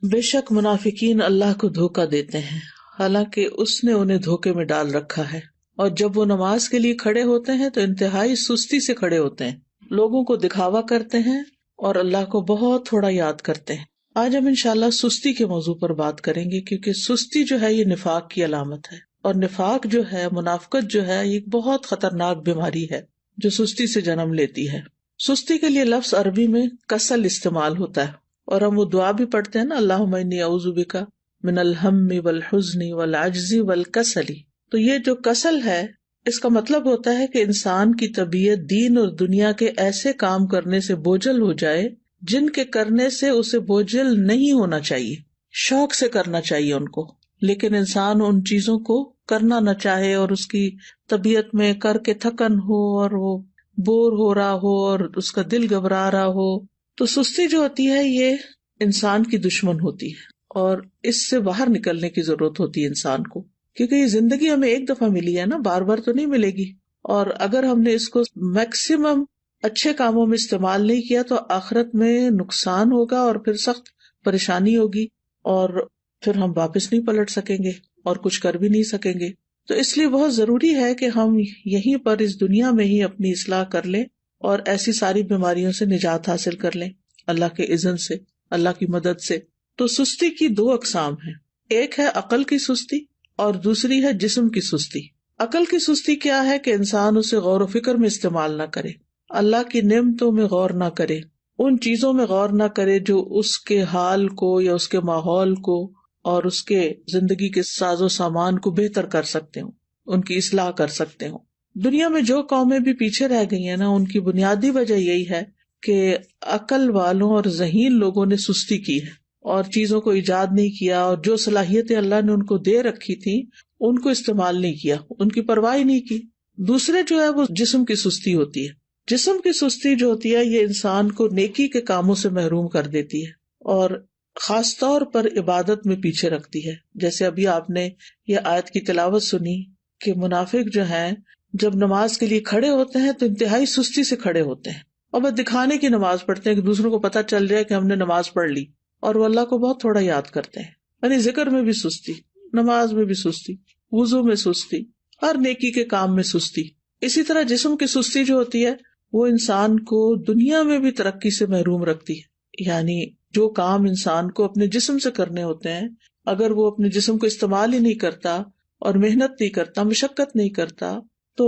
بے شک منافقین اللہ کو دھوکہ دیتے ہیں حالانکہ اس نے انہیں دھوکے میں ڈال رکھا ہے، اور جب وہ نماز کے لیے کھڑے ہوتے ہیں تو انتہائی سستی سے کھڑے ہوتے ہیں، لوگوں کو دکھاوا کرتے ہیں اور اللہ کو بہت تھوڑا یاد کرتے ہیں۔ آج ہم انشاءاللہ سستی کے موضوع پر بات کریں گے، کیونکہ سستی جو ہے یہ نفاق کی علامت ہے، اور نفاق جو ہے، منافقت جو ہے، یہ بہت خطرناک بیماری ہے جو سستی سے جنم لیتی ہے۔ سستی کے لیے لفظ عربی میں کسل استعمال ہوتا ہے، اور ہم وہ دعا بھی پڑھتے ہیں نا، اللہم انی اعوذ بک من الہم والحزن والعجز والکسل۔ تو یہ جو کسل ہے، اس کا مطلب ہوتا ہے کہ انسان کی طبیعت دین اور دنیا کے ایسے کام کرنے سے بوجھل ہو جائے جن کے کرنے سے اسے بوجھل نہیں ہونا چاہیے، شوق سے کرنا چاہیے ان کو، لیکن انسان ان چیزوں کو کرنا نہ چاہے اور اس کی طبیعت میں کر کے تھکن ہو اور وہ بور ہو رہا ہو اور اس کا دل گھبرا رہا ہو۔ تو سستی جو ہوتی ہے یہ انسان کی دشمن ہوتی ہے، اور اس سے باہر نکلنے کی ضرورت ہوتی ہے انسان کو، کیونکہ یہ زندگی ہمیں ایک دفعہ ملی ہے نا، بار بار تو نہیں ملے گی، اور اگر ہم نے اس کو میکسیمم اچھے کاموں میں استعمال نہیں کیا تو آخرت میں نقصان ہوگا اور پھر سخت پریشانی ہوگی، اور پھر ہم واپس نہیں پلٹ سکیں گے اور کچھ کر بھی نہیں سکیں گے۔ تو اس لیے بہت ضروری ہے کہ ہم یہیں پر اس دنیا میں ہی اپنی اصلاح کر لیں اور ایسی ساری بیماریوں سے نجات حاصل کر لیں اللہ کے اذن سے، اللہ کی مدد سے۔ تو سستی کی دو اقسام ہیں، ایک ہے عقل کی سستی اور دوسری ہے جسم کی سستی۔ عقل کی سستی کیا ہے کہ انسان اسے غور و فکر میں استعمال نہ کرے، اللہ کی نعمتوں میں غور نہ کرے، ان چیزوں میں غور نہ کرے جو اس کے حال کو یا اس کے ماحول کو اور اس کے زندگی کے ساز و سامان کو بہتر کر سکتے ہوں، ان کی اصلاح کر سکتے ہوں۔ دنیا میں جو قومیں بھی پیچھے رہ گئی ہیں نا، ان کی بنیادی وجہ یہی ہے کہ عقل والوں اور ذہین لوگوں نے سستی کی ہے اور چیزوں کو ایجاد نہیں کیا، اور جو صلاحیتیں اللہ نے ان کو دے رکھی تھی ان کو استعمال نہیں کیا، ان کی پرواہ نہیں کی۔ دوسرے جو ہے وہ جسم کی سستی ہوتی ہے۔ جسم کی سستی جو ہوتی ہے یہ انسان کو نیکی کے کاموں سے محروم کر دیتی ہے اور خاص طور پر عبادت میں پیچھے رکھتی ہے۔ جیسے ابھی آپ نے یہ آیت کی تلاوت سنی کہ منافق جو ہیں جب نماز کے لیے کھڑے ہوتے ہیں تو انتہائی سستی سے کھڑے ہوتے ہیں، اور بس دکھانے کی نماز پڑھتے ہیں کہ دوسروں کو پتہ چل جائے کہ ہم نے نماز پڑھ لی، اور وہ اللہ کو بہت تھوڑا یاد کرتے ہیں۔ یعنی ذکر میں بھی سستی، نماز میں بھی سستی، وضو میں سستی، ہر نیکی کے کام میں سستی۔ اسی طرح جسم کی سستی جو ہوتی ہے وہ انسان کو دنیا میں بھی ترقی سے محروم رکھتی ہے۔ یعنی جو کام انسان کو اپنے جسم سے کرنے ہوتے ہیں، اگر وہ اپنے جسم کو استعمال ہی نہیں کرتا اور محنت نہیں کرتا، مشقت نہیں کرتا، تو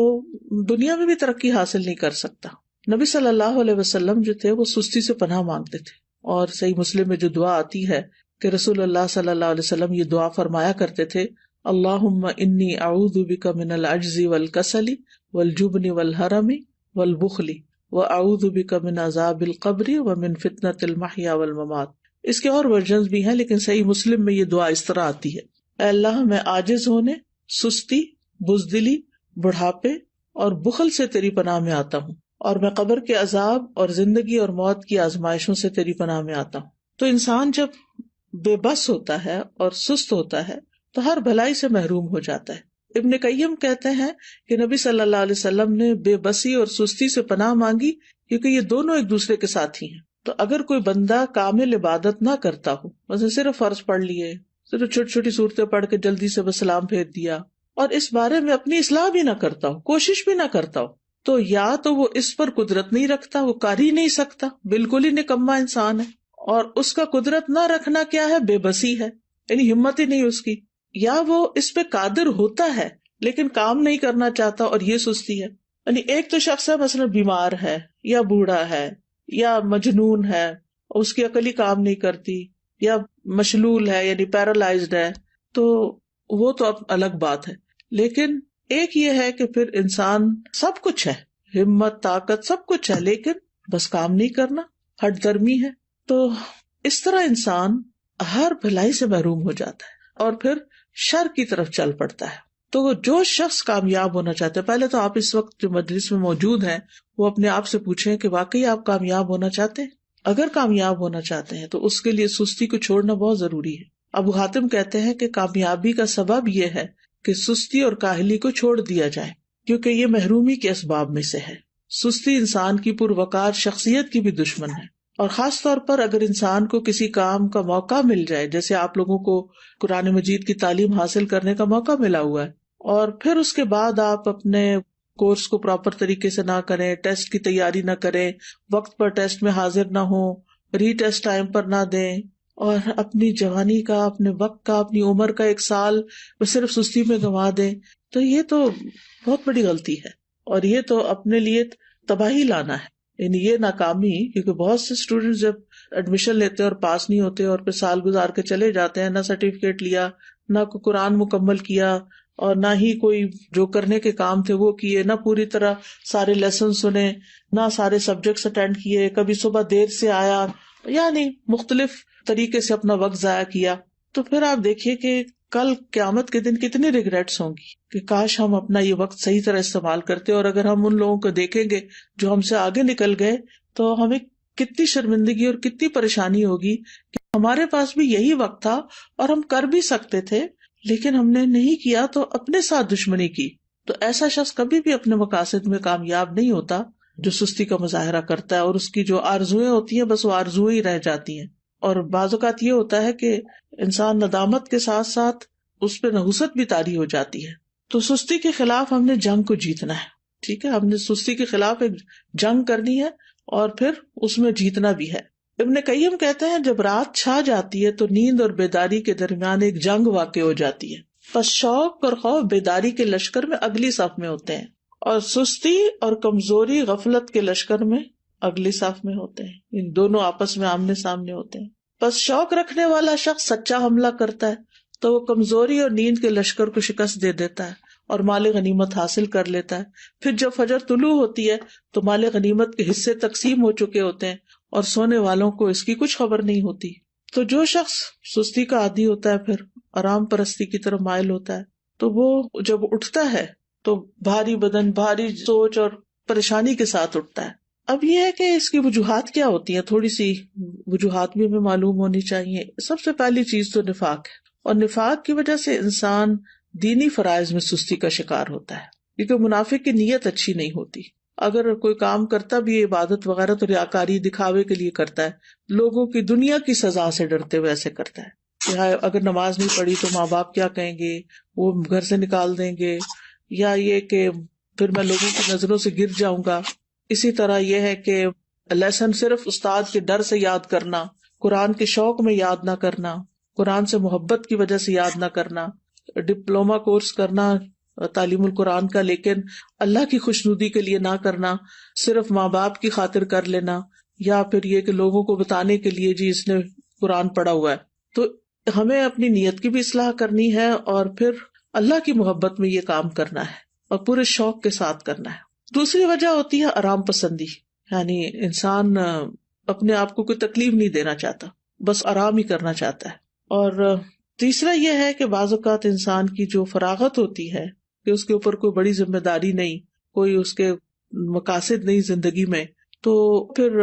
دنیا میں بھی ترقی حاصل نہیں کر سکتا۔ نبی صلی اللہ علیہ وسلم جو تھے وہ سستی سے پناہ مانگتے تھے، اور صحیح مسلم میں جو دعا آتی ہے کہ رسول اللہ صلی اللہ علیہ وسلم یہ دعا فرمایا کرتے تھے، اللہم انی اعوذ بک من العجز والکسل والجبن والحرم والبخل واعوذ بک من عذاب القبر ومن فتنۃ المحیا والممات۔ اس کے اور ورژنز بھی ہیں، لیکن صحیح مسلم میں یہ دعا اس طرح آتی ہے، اے اللہ میں عاجز ہونے، سستی، بزدلی، بڑھاپے اور بخل سے تیری پناہ میں آتا ہوں، اور میں قبر کے عذاب اور زندگی اور موت کی آزمائشوں سے تیری پناہ میں آتا ہوں۔ تو انسان جب بے بس ہوتا ہے اور سست ہوتا ہے تو ہر بھلائی سے محروم ہو جاتا ہے۔ ابن قیم کہتے ہیں کہ نبی صلی اللہ علیہ وسلم نے بے بسی اور سستی سے پناہ مانگی کیونکہ یہ دونوں ایک دوسرے کے ساتھی ہیں۔ تو اگر کوئی بندہ کامل عبادت نہ کرتا ہو، مثلا صرف فرض پڑھ لیے، صرف چھوٹی چھوٹی صورتیں پڑھ کے جلدی سے بس سلام پھیر دیا، اور اس بارے میں اپنی اصلاح بھی نہ کرتا ہو، کوشش بھی نہ کرتا ہو، تو یا تو وہ اس پر قدرت نہیں رکھتا، وہ کر ہی نہیں سکتا، بالکل ہی نکما انسان ہے، اور اس کا قدرت نہ رکھنا کیا ہے؟ بے بسی ہے، یعنی ہمت ہی نہیں اس کی، یا وہ اس پہ قادر ہوتا ہے لیکن کام نہیں کرنا چاہتا، اور یہ سستی ہے۔ یعنی ایک تو شخص ہے مثلا بیمار ہے یا بوڑھا ہے یا مجنون ہے، اس کی عقل ہی کام نہیں کرتی، یا مشلول ہے یعنی پیرالائزڈ ہے، تو وہ تو اب الگ بات ہے۔ لیکن ایک یہ ہے کہ پھر انسان سب کچھ ہے، ہمت، طاقت، سب کچھ ہے، لیکن بس کام نہیں کرنا، ہٹ درمی ہے، تو اس طرح انسان ہر بھلائی سے محروم ہو جاتا ہے اور پھر شر کی طرف چل پڑتا ہے۔ تو جو شخص کامیاب ہونا چاہتا ہے، پہلے تو آپ اس وقت جو مجلس میں موجود ہیں وہ اپنے آپ سے پوچھیں کہ واقعی آپ کامیاب ہونا چاہتے ہیں؟ اگر کامیاب ہونا چاہتے ہیں تو اس کے لیے سستی کو چھوڑنا بہت ضروری ہے۔ ابو حاتم کہتے ہیں کہ کامیابی کا سبب یہ ہے کہ سستی اور کاہلی کو چھوڑ دیا جائے، کیونکہ یہ محرومی کے اسباب میں سے ہے۔ سستی انسان کی پروقار شخصیت کی بھی دشمن ہے، اور خاص طور پر اگر انسان کو کسی کام کا موقع مل جائے، جیسے آپ لوگوں کو قرآن مجید کی تعلیم حاصل کرنے کا موقع ملا ہوا ہے، اور پھر اس کے بعد آپ اپنے کورس کو پراپر طریقے سے نہ کریں، ٹیسٹ کی تیاری نہ کریں، وقت پر ٹیسٹ میں حاضر نہ ہوں، ری ٹیسٹ ٹائم پر نہ دیں، اور اپنی جوانی کا، اپنے وقت کا، اپنی عمر کا 1 سال وہ صرف سستی میں گنوا دیں، تو یہ تو بہت بڑی غلطی ہے، اور یہ تو اپنے لیے تباہی لانا ہے، یعنی یہ ناکامی. کیونکہ بہت سے اسٹوڈینٹ جب ایڈمیشن لیتے اور پاس نہیں ہوتے اور پھر سال گزار کے چلے جاتے ہیں، نہ سرٹیفکیٹ لیا، نہ کوئی قرآن مکمل کیا، اور نہ ہی کوئی جو کرنے کے کام تھے وہ کیے، نہ پوری طرح سارے لیسن سنے، نہ سارے سبجیکٹس اٹینڈ کیے، کبھی صبح دیر سے آیا، یعنی مختلف طریقے سے اپنا وقت ضائع کیا. تو پھر آپ دیکھیے کہ کل قیامت کے دن کتنی ریگریٹس ہوں گی کہ کاش ہم اپنا یہ وقت صحیح طرح استعمال کرتے. اور اگر ہم ان لوگوں کو دیکھیں گے جو ہم سے آگے نکل گئے تو ہمیں کتنی شرمندگی اور کتنی پریشانی ہوگی کہ ہمارے پاس بھی یہی وقت تھا اور ہم کر بھی سکتے تھے لیکن ہم نے نہیں کیا، تو اپنے ساتھ دشمنی کی. تو ایسا شخص کبھی بھی اپنے مقاصد میں کامیاب نہیں ہوتا جو سستی کا مظاہرہ کرتا ہے، اور اس کی جو آرزویں ہوتی ہیں بس وہ آرزویں ہی رہ جاتی ہیں. اور بعض اوقات یہ ہوتا ہے کہ انسان ندامت کے ساتھ ساتھ اس پہ نحوست بھی طاری ہو جاتی ہے. تو سستی کے خلاف ہم نے جنگ کو جیتنا ہے. ٹھیک ہے، ہم نے سستی کے خلاف ایک جنگ کرنی ہے اور پھر اس میں جیتنا بھی ہے. ابن قیم کہتے ہیں جب رات چھا جاتی ہے تو نیند اور بیداری کے درمیان ایک جنگ واقع ہو جاتی ہے. پس شوق اور خوف بیداری کے لشکر میں اگلی صف میں ہوتے ہیں، اور سستی اور کمزوری غفلت کے لشکر میں اگلی صف میں ہوتے ہیں. ان دونوں آپس میں آمنے سامنے ہوتے ہیں. پس شوق رکھنے والا شخص سچا حملہ کرتا ہے تو وہ کمزوری اور نیند کے لشکر کو شکست دے دیتا ہے اور مال غنیمت حاصل کر لیتا ہے. پھر جب فجر طلوع ہوتی ہے تو مال غنیمت کے حصے تقسیم ہو چکے ہوتے ہیں اور سونے والوں کو اس کی کچھ خبر نہیں ہوتی. تو جو شخص سستی کا عادی ہوتا ہے پھر آرام پرستی کی طرف مائل ہوتا ہے تو وہ جب اٹھتا ہے تو بھاری بدن، بھاری سوچ اور پریشانی کے ساتھ اٹھتا ہے. اب یہ ہے کہ اس کی وجوہات کیا ہوتی ہیں، تھوڑی سی وجوہات بھی ہمیں معلوم ہونی چاہیے. سب سے پہلی چیز تو نفاق ہے، اور نفاق کی وجہ سے انسان دینی فرائض میں سستی کا شکار ہوتا ہے، کیونکہ منافق کی نیت اچھی نہیں ہوتی. اگر کوئی کام کرتا بھی ہے عبادت وغیرہ تو ریاکاری دکھاوے کے لیے کرتا ہے، لوگوں کی دنیا کی سزا سے ڈرتے ہوئے ایسے کرتا ہے کہ اگر نماز نہیں پڑھی تو ماں باپ کیا کہیں گے، وہ گھر سے نکال دیں گے، یا یہ کہ پھر میں لوگوں کی نظروں سے گر جاؤں گا. اسی طرح یہ ہے کہ لیسن صرف استاد کے ڈر سے یاد کرنا، قرآن کے شوق میں یاد نہ کرنا، قرآن سے محبت کی وجہ سے یاد نہ کرنا، ڈپلومہ کورس کرنا تعلیم القرآن کا لیکن اللہ کی خوشنودی کے لیے نہ کرنا، صرف ماں باپ کی خاطر کر لینا، یا پھر یہ کہ لوگوں کو بتانے کے لیے جی اس نے قرآن پڑھا ہوا ہے. تو ہمیں اپنی نیت کی بھی اصلاح کرنی ہے اور پھر اللہ کی محبت میں یہ کام کرنا ہے اور پورے شوق کے ساتھ کرنا ہے. دوسری وجہ ہوتی ہے آرام پسندی، یعنی انسان اپنے آپ کو کوئی تکلیف نہیں دینا چاہتا، بس آرام ہی کرنا چاہتا ہے. اور تیسرا یہ ہے کہ بعض اوقات انسان کی جو فراغت ہوتی ہے کہ اس کے اوپر کوئی بڑی ذمہ داری نہیں، کوئی اس کے مقاصد نہیں زندگی میں، تو پھر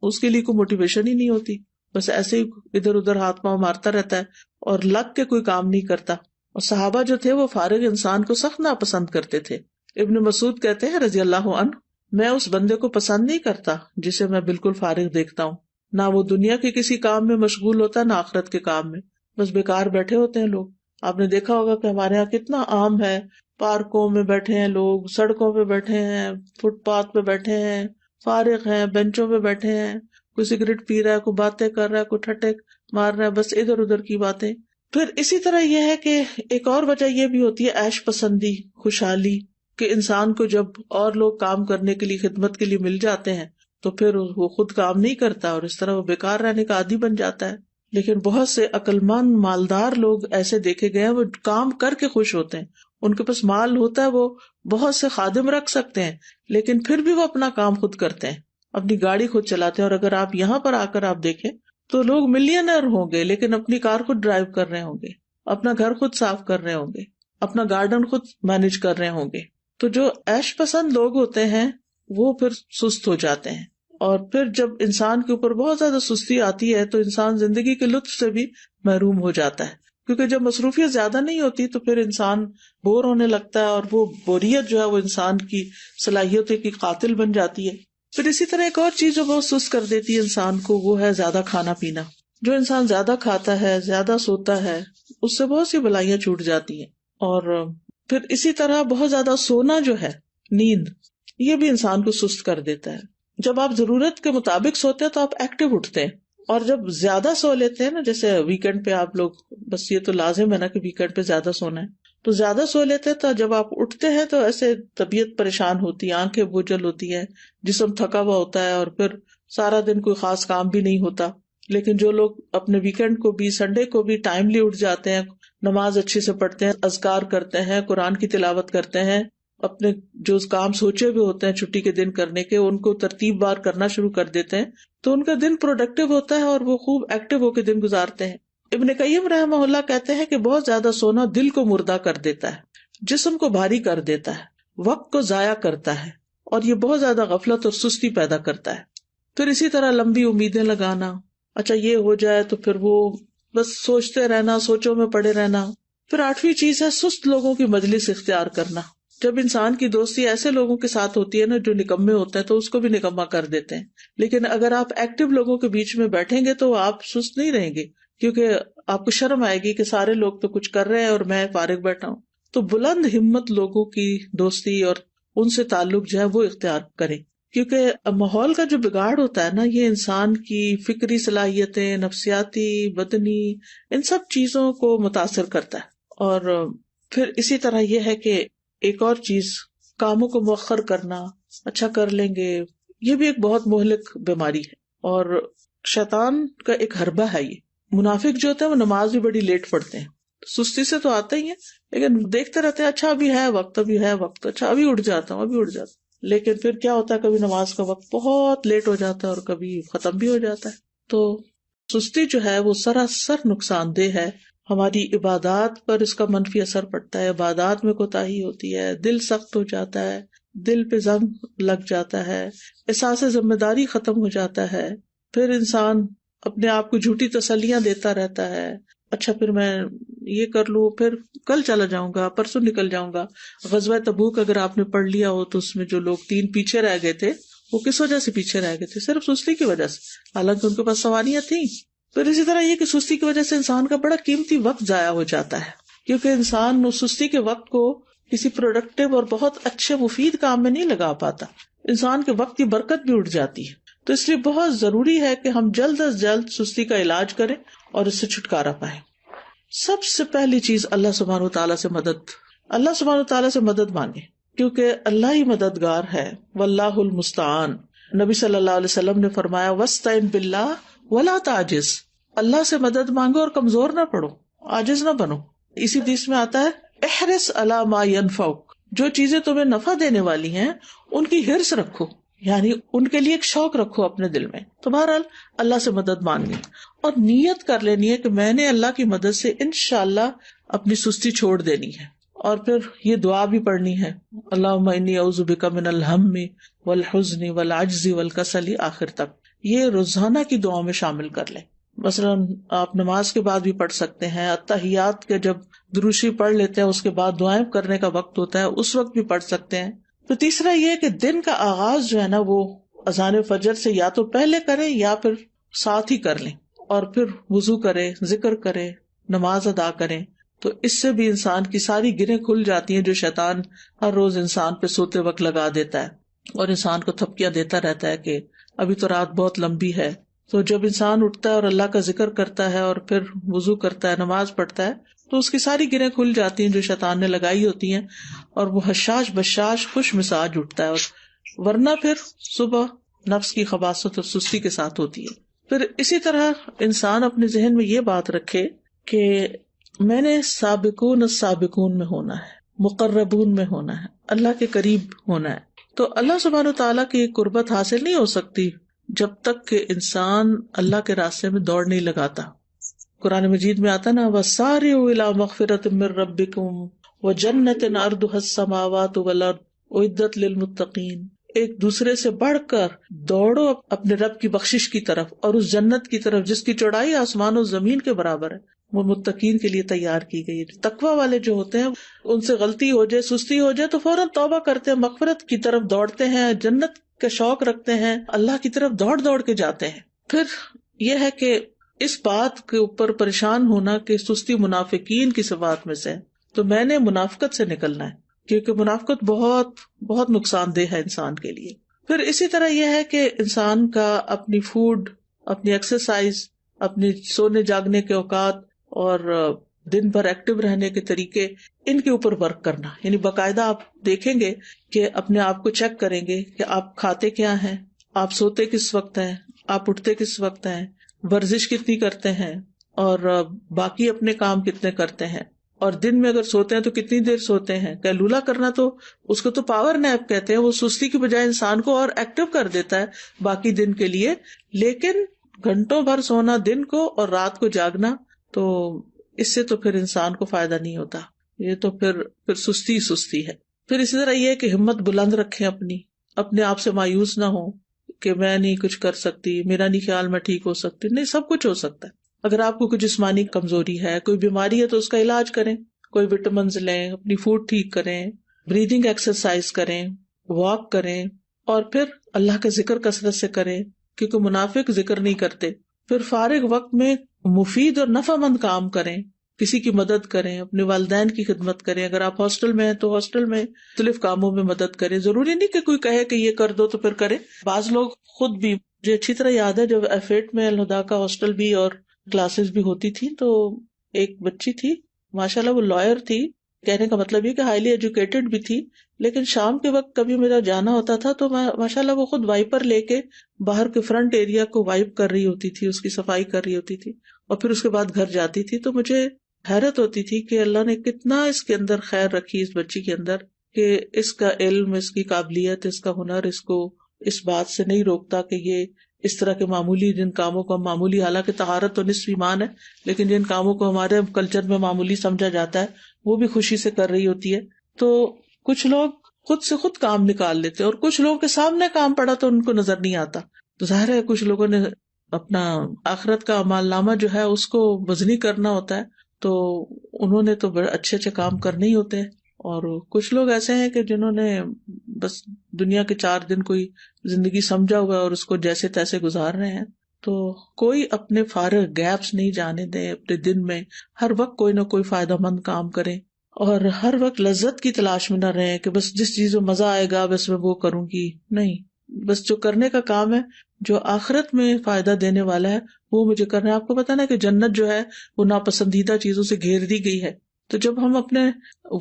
اس کے لیے کوئی موٹیویشن ہی نہیں ہوتی، بس ایسے ہی ادھر ادھر ہاتھ پاؤں مارتا رہتا ہے اور لگ کے کوئی کام نہیں کرتا. اور صحابہ جو تھے وہ فارغ انسان کو سخت ناپسند کرتے تھے. ابن مسعود کہتے ہیں رضی اللہ عنہ، میں اس بندے کو پسند نہیں کرتا جسے میں بالکل فارغ دیکھتا ہوں، نہ وہ دنیا کے کسی کام میں مشغول ہوتا ہے نہ آخرت کے کام میں، بس بیکار بیٹھے ہوتے ہیں لوگ. آپ نے دیکھا ہوگا کہ ہمارے یہاں کتنا عام ہے، پارکوں میں بیٹھے ہیں لوگ، سڑکوں پہ بیٹھے ہیں، فٹ پاتھ پہ بیٹھے ہیں، فارغ ہیں، بینچوں پہ بیٹھے ہیں، کوئی سگریٹ پی رہا ہے، کوئی باتیں کر رہا ہے، کوئی ٹھٹے مار رہا ہے، بس ادھر ادھر کی باتیں. پھر اسی طرح یہ ہے کہ ایک اور وجہ یہ بھی ہوتی ہے عیش پسندی، خوشحالی، کہ انسان کو جب اور لوگ کام کرنے کے لیے، خدمت کے لیے مل جاتے ہیں تو پھر وہ خود کام نہیں کرتا اور اس طرح وہ بیکار رہنے کا عادی بن جاتا ہے. لیکن بہت سے عقل مند مالدار لوگ ایسے دیکھے گئے ہیں، وہ کام کر کے خوش ہوتے ہیں، ان کے پاس مال ہوتا ہے، وہ بہت سے خادم رکھ سکتے ہیں لیکن پھر بھی وہ اپنا کام خود کرتے ہیں، اپنی گاڑی خود چلاتے ہیں. اور اگر آپ یہاں پر آ کر آپ دیکھیں تو لوگ ملینئر ہوں گے لیکن اپنی کار خود ڈرائیو کر رہے ہوں گے، اپنا گھر خود صاف کر رہے ہوں گے، اپنا گارڈن خود مینج کر رہے ہوں گے. تو جو عیش پسند لوگ ہوتے ہیں وہ پھر سست ہو جاتے ہیں، اور پھر جب انسان کے اوپر بہت زیادہ سستی آتی ہے تو انسان زندگی کے لطف سے بھی محروم ہو جاتا ہے، کیونکہ جب مصروفیت زیادہ نہیں ہوتی تو پھر انسان بور ہونے لگتا ہے، اور وہ بوریت جو ہے وہ انسان کی صلاحیتوں کی قاتل بن جاتی ہے. پھر اسی طرح ایک اور چیز جو بہت سست کر دیتی ہے انسان کو، وہ ہے زیادہ کھانا پینا. جو انسان زیادہ کھاتا ہے، زیادہ سوتا ہے، اس سے بہت سی بلائیاں چھوٹ جاتی ہیں. اور پھر اسی طرح بہت زیادہ سونا جو ہے، نیند، یہ بھی انسان کو سست کر دیتا ہے. جب آپ ضرورت کے مطابق سوتے ہیں تو آپ ایکٹیو اٹھتے ہیں، اور جب زیادہ سو لیتے ہیں نا، جیسے ویکینڈ پہ آپ لوگ، بس یہ تو لازم ہے نا کہ ویکینڈ پہ زیادہ سونا ہے، تو زیادہ سو لیتے ہیں تو جب آپ اٹھتے ہیں تو ایسے طبیعت پریشان ہوتی ہے، آنکھیں بوجھل ہوتی ہے، جسم تھکا ہوا ہوتا ہے، اور پھر سارا دن کوئی خاص کام بھی نہیں ہوتا. لیکن جو لوگ اپنے ویکینڈ کو بھی، سنڈے کو بھی ٹائملی اٹھ جاتے ہیں، نماز اچھے سے پڑھتے ہیں، اذکار کرتے ہیں، قرآن کی تلاوت کرتے ہیں، اپنے جو کام سوچے ہوئے ہوتے ہیں چھٹی کے دن کرنے کے، ان کو ترتیب وار کرنا شروع کر دیتے ہیں، تو ان کا دن پروڈکٹیو ہوتا ہے اور وہ خوب ایکٹیو ہو کے دن گزارتے ہیں. ابن قیم رحمہ اللہ کہتے ہیں کہ بہت زیادہ سونا دل کو مردہ کر دیتا ہے، جسم کو بھاری کر دیتا ہے، وقت کو ضائع کرتا ہے، اور یہ بہت زیادہ غفلت اور سستی پیدا کرتا ہے. پھر اسی طرح لمبی امیدیں لگانا، اچھا یہ ہو جائے تو پھر وہ بس سوچتے رہنا، سوچوں میں پڑے رہنا. پھر 8ویں چیز ہے سست لوگوں کی مجلس اختیار کرنا. جب انسان کی دوستی ایسے لوگوں کے ساتھ ہوتی ہے نا جو نکمے ہوتے ہیں، تو اس کو بھی نکما کر دیتے ہیں. لیکن اگر آپ ایکٹیو لوگوں کے بیچ میں بیٹھیں گے تو آپ سست نہیں رہیں گے، کیونکہ آپ کو شرم آئے گی کہ سارے لوگ تو کچھ کر رہے ہیں اور میں فارغ بیٹھا ہوں. تو بلند ہمت لوگوں کی دوستی اور ان سے تعلق جو ہے وہ اختیار کریں، کیونکہ ماحول کا جو بگاڑ ہوتا ہے نا، یہ انسان کی فکری صلاحیتیں، نفسیاتی، بدنی، ان سب چیزوں کو متاثر کرتا ہے. اور پھر اسی طرح یہ ہے کہ ایک اور چیز، کاموں کو مؤخر کرنا، اچھا کر لیں گے، یہ بھی ایک بہت مہلک بیماری ہے اور شیطان کا ایک حربہ ہے. یہ منافق جو ہوتے ہیں وہ نماز بھی بڑی لیٹ پڑھتے ہیں، سستی سے تو آتے ہی ہیں، لیکن دیکھتے رہتے ہیں اچھا ابھی ہے وقت، ابھی ہے وقت، اچھا ابھی اٹھ جاتا ہوں، ابھی اٹھ جاتا ہوں. لیکن پھر کیا ہوتا ہے، کبھی نماز کا وقت بہت لیٹ ہو جاتا ہے اور کبھی ختم بھی ہو جاتا ہے. تو سستی جو ہے وہ سراسر نقصان دہ ہے. ہماری عبادات پر اس کا منفی اثر پڑتا ہے، عبادات میں کوتاہی ہوتی ہے، دل سخت ہو جاتا ہے، دل پہ زنگ لگ جاتا ہے، احساس ذمہ داری ختم ہو جاتا ہے. پھر انسان اپنے آپ کو جھوٹی تسلیاں دیتا رہتا ہے، اچھا پھر میں یہ کر لوں، پھر کل چلا جاؤں گا، پرسوں نکل جاؤں گا. غزوہ تبوک اگر آپ نے پڑھ لیا ہو تو اس میں جو لوگ 3 پیچھے رہ گئے تھے، وہ کس وجہ سے پیچھے رہ گئے تھے؟ صرف سستی کی وجہ سے، حالانکہ ان کے پاس سواریاں تھیں. پھر اسی طرح یہ کہ سستی کی وجہ سے انسان کا بڑا قیمتی وقت ضائع ہو جاتا ہے، کیونکہ انسان اس سستی کے وقت کو کسی پروڈکٹیو اور بہت اچھے مفید کام میں نہیں لگا پاتا، انسان کے وقت کی برکت بھی اٹھ جاتی ہے. تو اس لیے بہت ضروری ہے کہ ہم جلد از جلد سستی کا علاج کریں اور اس سے چھٹکارا پائیں. سب سے پہلی چیز اللہ سبحانہ وتعالیٰ سے مدد، اللہ سبحانہ وتعالیٰ سے مدد مانگے، کیونکہ اللہ ہی مددگار ہے. واللہ المستعان. نبی صلی اللہ علیہ وسلم نے فرمایا وَاسْتَعِن بِاللَّهِ وَلَا تَعْجِزْ. اللہ سے مدد مانگو اور کمزور نہ پڑو، عاجز نہ بنو. اسی حدیث میں آتا ہے احرص علی ما ينفعک. جو چیزیں تمہیں نفع دینے والی ہیں ان کی حرص رکھو، یعنی ان کے لیے ایک شوق رکھو اپنے دل میں. تو بہرحال اللہ سے مدد مانگنی اور نیت کر لینی ہے کہ میں نے اللہ کی مدد سے انشاءاللہ اپنی سستی چھوڑ دینی ہے. اور پھر یہ دعا بھی پڑھنی ہے، اللہم انی اعوذ بک من الہم والحزن والعجز والکسل، آخر تک. یہ روزانہ کی دعاؤں میں شامل کر لیں. مثلاً آپ نماز کے بعد بھی پڑھ سکتے ہیں، اتحیات کے جب دروشی پڑھ لیتے ہیں اس کے بعد دعائیں کرنے کا وقت ہوتا ہے اس وقت بھی پڑھ سکتے ہیں. تو تیسرا یہ کہ دن کا آغاز جو ہے نا وہ اذان فجر سے یا تو پہلے کریں یا پھر ساتھ ہی کر لیں، اور پھر وضو کریں، ذکر کریں، نماز ادا کریں. تو اس سے بھی انسان کی ساری گرہیں کھل جاتی ہیں جو شیطان ہر روز انسان پہ سوتے وقت لگا دیتا ہے اور انسان کو تھپکیاں دیتا رہتا ہے کہ ابھی تو رات بہت لمبی ہے. تو جب انسان اٹھتا ہے اور اللہ کا ذکر کرتا ہے اور پھر وضو کرتا ہے، نماز پڑھتا ہے، تو اس کی ساری گرہیں کھل جاتی ہیں جو شیطان نے لگائی ہوتی ہیں، اور وہ حشاش بشاش خوش مزاج اٹھتا ہے. اور ورنہ پھر صبح نفس کی خباثت اور سستی کے ساتھ ہوتی ہے. پھر اسی طرح انسان اپنے ذہن میں یہ بات رکھے کہ میں نے سابقون السابقون میں ہونا ہے، مقربون میں ہونا ہے، اللہ کے قریب ہونا ہے. تو اللہ سبحانہ وتعالیٰ کی قربت حاصل نہیں ہو سکتی جب تک کہ انسان اللہ کے راستے میں دوڑ نہیں لگاتا. قرآن مجید میں آتا نا وَسَارِعُوا إِلَىٰ مَغْفِرَةٍ مِّن رَّبِّكُمْ وَجَنَّةٍ عَرْضُهَا السَّمَاوَاتُ وَالْأَرْضُ أُعِدَّتْ لِلْمُتَّقِينَ. ایک دوسرے سے بڑھ کر دوڑو اپنے رب کی بخشش کی طرف اور اس جنت کی طرف جس کی چوڑائی آسمان و زمین کے برابر ہے، وہ متقین کے لیے تیار کی گئی ہے. تقوی والے جو ہوتے ہیں ان سے غلطی ہو جائے، سستی ہو جائے تو فوراً توبہ کرتے ہیں، مغفرت کی طرف دوڑتے ہیں، جنت کا شوق رکھتے ہیں، اللہ کی طرف دوڑ دوڑ کے جاتے ہیں. پھر یہ ہے کہ اس بات کے اوپر پریشان ہونا کہ سستی منافقین کی صفات میں سے ہے، تو میں نے منافقت سے نکلنا ہے، کیونکہ منافقت بہت بہت نقصان دہ ہے انسان کے لیے. پھر اسی طرح یہ ہے کہ انسان کا اپنی فوڈ، اپنی ایکسرسائز، اپنی سونے جاگنے کے اوقات اور دن بھر ایکٹیو رہنے کے طریقے، ان کے اوپر ورک کرنا. یعنی باقاعدہ آپ دیکھیں گے کہ اپنے آپ کو چیک کریں گے کہ آپ کھاتے کیا ہیں، آپ سوتے کس وقت ہیں، آپ اٹھتے کس وقت ہیں، ورزش کتنی کرتے ہیں، اور باقی اپنے کام کتنے کرتے ہیں، اور دن میں اگر سوتے ہیں تو کتنی دیر سوتے ہیں. قیلولہ کرنا تو اس کو تو پاور نیپ کہتے ہیں، وہ سستی کی بجائے انسان کو اور ایکٹیو کر دیتا ہے باقی دن کے لیے. لیکن گھنٹوں بھر سونا دن کو اور رات کو جاگنا، تو اس سے تو پھر انسان کو فائدہ نہیں ہوتا، یہ تو پھر سستی ہے. پھر اسی طرح یہ کہ ہمت بلند رکھیں، اپنے آپ سے مایوس نہ ہو کہ میں نہیں کچھ کر سکتی، میرا نہیں خیال میں ٹھیک ہو سکتی. نہیں، سب کچھ ہو سکتا ہے. اگر آپ کو کوئی جسمانی کمزوری ہے، کوئی بیماری ہے، تو اس کا علاج کریں، کوئی وٹامنز لیں، اپنی فوڈ ٹھیک کریں، بریدنگ ایکسرسائز کریں، واک کریں، اور پھر اللہ کا ذکر کثرت سے کریں، کیونکہ منافق ذکر نہیں کرتے. پھر فارغ وقت میں مفید اور نفع مند کام کریں، کسی کی مدد کریں، اپنے والدین کی خدمت کریں. اگر آپ ہاسٹل میں ہیں تو ہاسٹل میں مختلف کاموں میں مدد کریں. ضروری نہیں کہ کوئی کہے کہ یہ کر دو تو پھر کریں. بعض لوگ خود بھی، مجھے اچھی طرح یاد ہے جب F8 میں الہدا کا ہاسٹل بھی اور کلاسز بھی ہوتی تھی، تو ایک بچی تھی، ماشاءاللہ وہ لائر تھی، کہنے کا مطلب یہ کہ ہائیلی ایجوکیٹڈ بھی تھی. لیکن شام کے وقت کبھی میرا جانا ہوتا تھا تو ماشاءاللہ وہ خود وائپر لے کے باہر کے فرنٹ ایریا کو وائپ کر رہی ہوتی تھی، اس کی صفائی کر رہی ہوتی تھی، اور پھر اس کے بعد گھر جاتی تھی. تو مجھے حیرت ہوتی تھی کہ اللہ نے کتنا اس کے اندر خیر رکھی، اس بچی کے اندر، کہ اس کا علم، اس کی قابلیت، اس کا ہنر اس کو اس بات سے نہیں روکتا کہ یہ اس طرح کے معمولی جن کاموں کو ہم معمولی، حالانکہ طہارت تو نصف ایمان ہے، لیکن جن کاموں کو ہمارے کلچر میں معمولی سمجھا جاتا ہے وہ بھی خوشی سے کر رہی ہوتی ہے. تو کچھ لوگ خود سے خود کام نکال لیتے اور کچھ لوگوں کے سامنے کام پڑا تو ان کو نظر نہیں آتا. تو ظاہر ہے کچھ لوگوں نے اپنا آخرت کا اعمال نامہ جو ہے اس کو وزنی کرنا ہوتا ہے، تو انہوں نے تو بڑے اچھے اچھے کام کرنے ہی ہوتے ہیں. اور کچھ لوگ ایسے ہیں کہ جنہوں نے بس دنیا کے 4 دن کوئی زندگی سمجھا ہوا ہے اور اس کو جیسے تیسے گزار رہے ہیں. تو کوئی اپنے فارغ گیپس نہیں جانے دیں اپنے دن میں، ہر وقت کوئی نہ کوئی فائدہ مند کام کریں، اور ہر وقت لذت کی تلاش میں نہ رہیں کہ بس جس چیز میں مزہ آئے گا بس میں وہ کروں گی. نہیں، بس جو کرنے کا کام ہے، جو آخرت میں فائدہ دینے والا ہے، وہ مجھے کرنا ہے. آپ کو پتا نا کہ جنت جو ہے وہ ناپسندیدہ چیزوں سے گھیر دی گئی ہے، تو جب ہم اپنے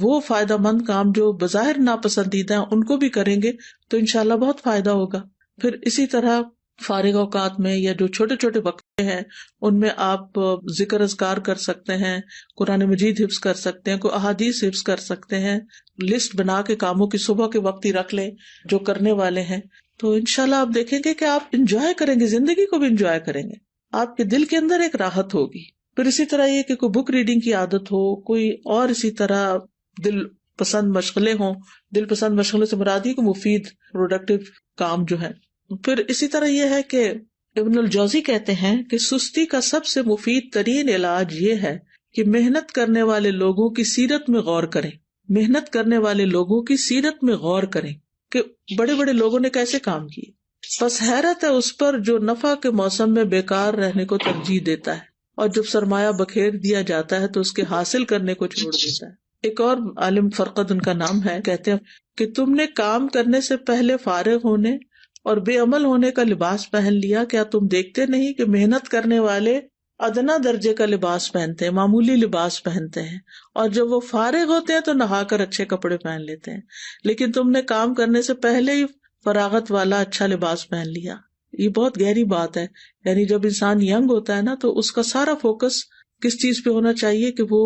وہ فائدہ مند کام جو بظاہر ناپسندیدہ ہیں ان کو بھی کریں گے تو انشاءاللہ بہت فائدہ ہوگا. پھر اسی طرح فارغ اوقات میں یا جو چھوٹے چھوٹے وقت ہیں ان میں آپ ذکر اذکار کر سکتے ہیں، قرآن مجید حفظ کر سکتے ہیں، کوئی احادیث حفظ کر سکتے ہیں. لسٹ بنا کے کاموں کی صبح کے وقت ہی رکھ لیں جو کرنے والے ہیں، تو انشاءاللہ آپ دیکھیں گے کہ آپ انجوائے کریں گے، زندگی کو بھی انجوائے کریں گے، آپ کے دل کے اندر ایک راحت ہوگی. پھر اسی طرح یہ کہ کوئی بک ریڈنگ کی عادت ہو، کوئی اور اسی طرح دل پسند مشغلیں ہوں. دل پسند مشغلے سے مراد یہ کہ مفید پروڈکٹیو کام جو ہے. پھر اسی طرح یہ ہے کہ ابن الجوزی کہتے ہیں کہ سستی کا سب سے مفید ترین علاج یہ ہے کہ محنت کرنے والے لوگوں کی سیرت میں غور کریں. محنت کرنے والے لوگوں کی سیرت میں غور کریں کہ بڑے بڑے لوگوں نے کیسے کام کیے. بس حیرت ہے اس پر جو نفع کے موسم میں بیکار رہنے کو ترجیح دیتا ہے، اور جب سرمایہ بکھیر دیا جاتا ہے تو اس کے حاصل کرنے کو چھوڑ دیتا ہے. ایک اور عالم فرقد ان کا نام ہے، کہتے ہیں کہ تم نے کام کرنے سے پہلے فارغ ہونے اور بے عمل ہونے کا لباس پہن لیا. کیا تم دیکھتے نہیں کہ محنت کرنے والے ادنا درجے کا لباس پہنتے ہیں، معمولی لباس پہنتے ہیں، اور جب وہ فارغ ہوتے ہیں تو نہا کر اچھے کپڑے پہن لیتے ہیں، لیکن تم نے کام کرنے سے پہلے ہی فراغت والا اچھا لباس پہن لیا. یہ بہت گہری بات ہے. یعنی جب انسان ینگ ہوتا ہے نا تو اس کا سارا فوکس کس چیز پہ ہونا چاہیے کہ وہ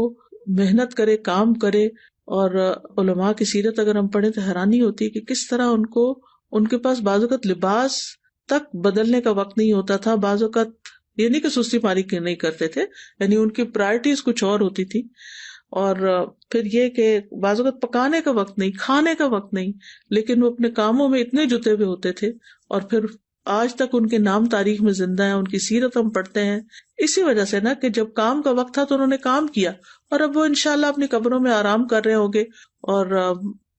محنت کرے، کام کرے. اور علماء کی سیرت اگر ہم پڑھیں تو حیرانی ہوتی ہے کہ کس طرح ان کے پاس بعض اوقات لباس تک بدلنے کا وقت نہیں ہوتا تھا. بعض اوقات یہ نہیں کہ سستی پاری نہیں کرتے تھے، یعنی ان کی پرائرٹیز کچھ اور ہوتی تھی. اور پھر یہ کہ بعض اوقات پکانے کا وقت نہیں، کھانے کا وقت نہیں، لیکن وہ اپنے کاموں میں اتنے جتے ہوئے ہوتے تھے، اور پھر آج تک ان کے نام تاریخ میں زندہ ہیں، ان کی سیرت ہم پڑھتے ہیں اسی وجہ سے نا کہ جب کام کا وقت تھا تو انہوں نے کام کیا، اور اب وہ انشاءاللہ اپنی قبروں میں آرام کر رہے ہوں گے اور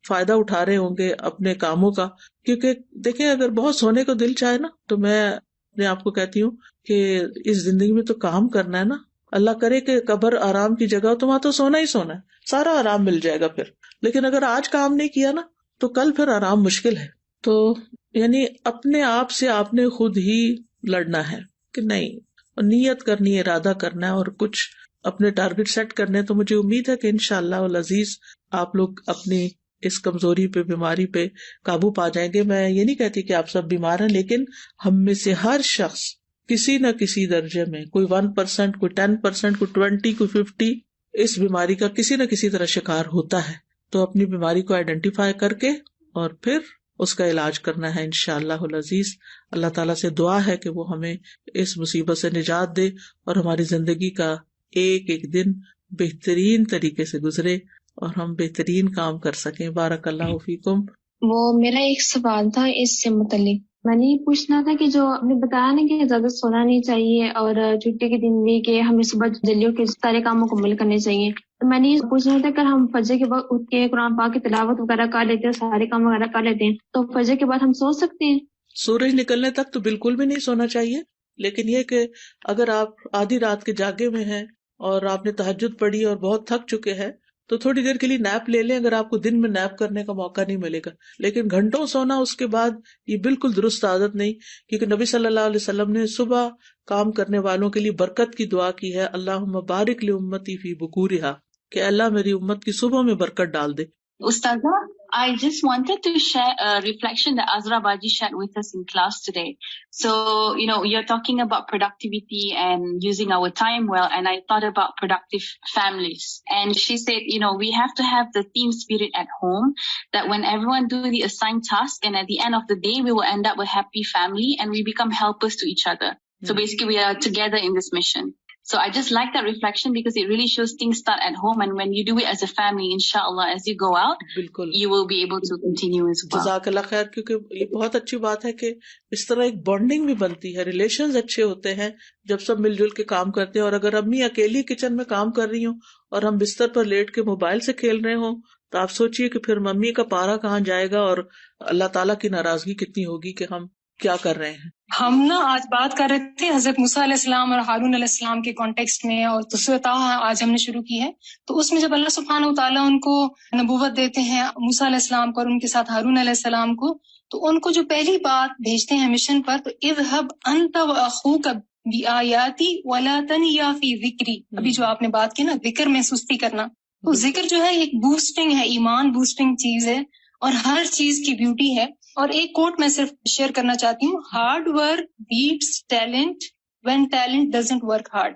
فائدہ اٹھا رہے ہوں گے اپنے کاموں کا. کیونکہ دیکھیں اگر بہت سونے کو دل چاہے نا تو میں اپنے آپ کو کہتی ہوں کہ اس زندگی میں تو کام کرنا ہے نا. اللہ کرے کہ قبر آرام کی جگہ ہو تو وہاں تو سونا ہی سونا ہے, سارا آرام مل جائے گا پھر. لیکن اگر آج کام نہیں کیا نا تو کل پھر آرام مشکل ہے. تو یعنی اپنے آپ سے آپ نے خود ہی لڑنا ہے کہ نہیں, نیت کرنی ہے, ارادہ کرنا ہے اور کچھ اپنے ٹارگٹ سیٹ کرنے. تو مجھے امید ہے کہ انشاءاللہ العزیز آپ لوگ اپنی اس کمزوری پہ, بیماری پہ قابو پا جائیں گے. میں یہ نہیں کہتی کہ آپ سب بیمار ہیں, لیکن ہم میں سے ہر شخص کسی نہ کسی درجے میں, کوئی 1%, کوئی 10%, کوئی 20, کوئی 50 اس بیماری کا کسی نہ کسی طرح شکار ہوتا ہے. تو اپنی بیماری کو آئیڈینٹیفائی کر کے اور پھر اس کا علاج کرنا ہے انشاءاللہ العزیز. اللہ تعالیٰ سے دعا ہے کہ وہ ہمیں اس مصیبت سے نجات دے اور ہماری زندگی کا ایک ایک دن بہترین طریقے سے گزرے اور ہم بہترین کام کر سکیں. بارک اللہ فیکم. وہ میرا ایک سوال تھا اس سے متعلق. میں نے یہ پوچھنا تھا کہ جو آپ نے بتایا نا کہ زیادہ سونا نہیں چاہیے اور چھٹی کے دن بھی کہ ہمیں صبح جلدی اٹھ کے سارے کام مکمل کرنے چاہیے. تو میں نے یہ پوچھنا تھا کہ ہم فجر کے بعد اٹھ کے قرآن پاک کی تلاوت وغیرہ کر لیتے ہیں, سارے کام وغیرہ کر لیتے ہیں, تو فجر کے بعد ہم سو سکتے ہیں؟ سورج نکلنے تک تو بالکل بھی نہیں سونا چاہیے, لیکن یہ کہ اگر آپ آدھی رات کے جاگے میں ہیں اور آپ نے تہجد پڑھی اور بہت تھک چکے ہیں تو تھوڑی دیر کے لیے نیپ لے لیں, اگر آپ کو دن میں نیپ کرنے کا موقع نہیں ملے گا. لیکن گھنٹوں سونا اس کے بعد یہ بالکل درست عادت نہیں, کیونکہ نبی صلی اللہ علیہ وسلم نے صبح کام کرنے والوں کے لیے برکت کی دعا کی ہے, اللہم بارک لامتی فی بکورہا, کہ اللہ میری امت کی صبح میں برکت ڈال دے. Ustaza, I just wanted to share a reflection that Azra Baji shared with us in class today. So, you're talking about productivity and using our time well, and I thought about productive families. And she said, we have to have the team spirit at home, that when everyone do the assigned task, and at the end of the day, we will end up a happy family and we become helpers to each other. So basically, we are together in this mission. So I just like that reflection because it really shows things start at home, and when you do it as a family, inshallah, as you go out, بالکل you will be able to continue as well. جزاک اللہ خیر, کیونکہ یہ بہت اچھی بات ہے کہ اس طرح ایک بانڈنگ بھی بنتی ہے, ریلیشنز اچھے ہوتے ہیں جب سب مل جل کے کام کرتے ہیں. اور اگر امی اکیلی کچن میں کام کر رہی ہوں اور ہم بستر پر لیٹ کے موبائل سے کھیل رہے ہوں تو آپ سوچئے کہ پھر ممی کا پارا کہاں جائے گا اور اللہ تعالیٰ کی ناراضگی کتنی ہوگی کہ ہم کیا کر رہے ہیں. ہم آج بات کر رہے تھے حضرت موسیٰ علیہ السلام اور ہارون علیہ السلام کے کانٹیکسٹ میں, اور سورۃ طٰہٰ آج ہم نے شروع کی ہے. تو اس میں جب اللہ سبحانہ و تعالیٰ ان کو نبوت دیتے ہیں, موسیٰ علیہ السلام کو اور ان کے ساتھ ہارون علیہ السلام کو, تو ان کو جو پہلی بات بھیجتے ہیں مشن پر, تو اذهب انت واخوک بآیاتی ولا تنیا فی ذکری. ابھی جو آپ نے بات کی نا ذکر میں سستی کرنا, تو ذکر جو ہے ایک بوسٹنگ ہے, ایمان بوسٹنگ چیز ہے اور ہر چیز کی بیوٹی ہے. اور ایک کوٹ میں صرف شیئر کرنا چاہتی ہوں, hard work beats talent when talent doesn't work hard.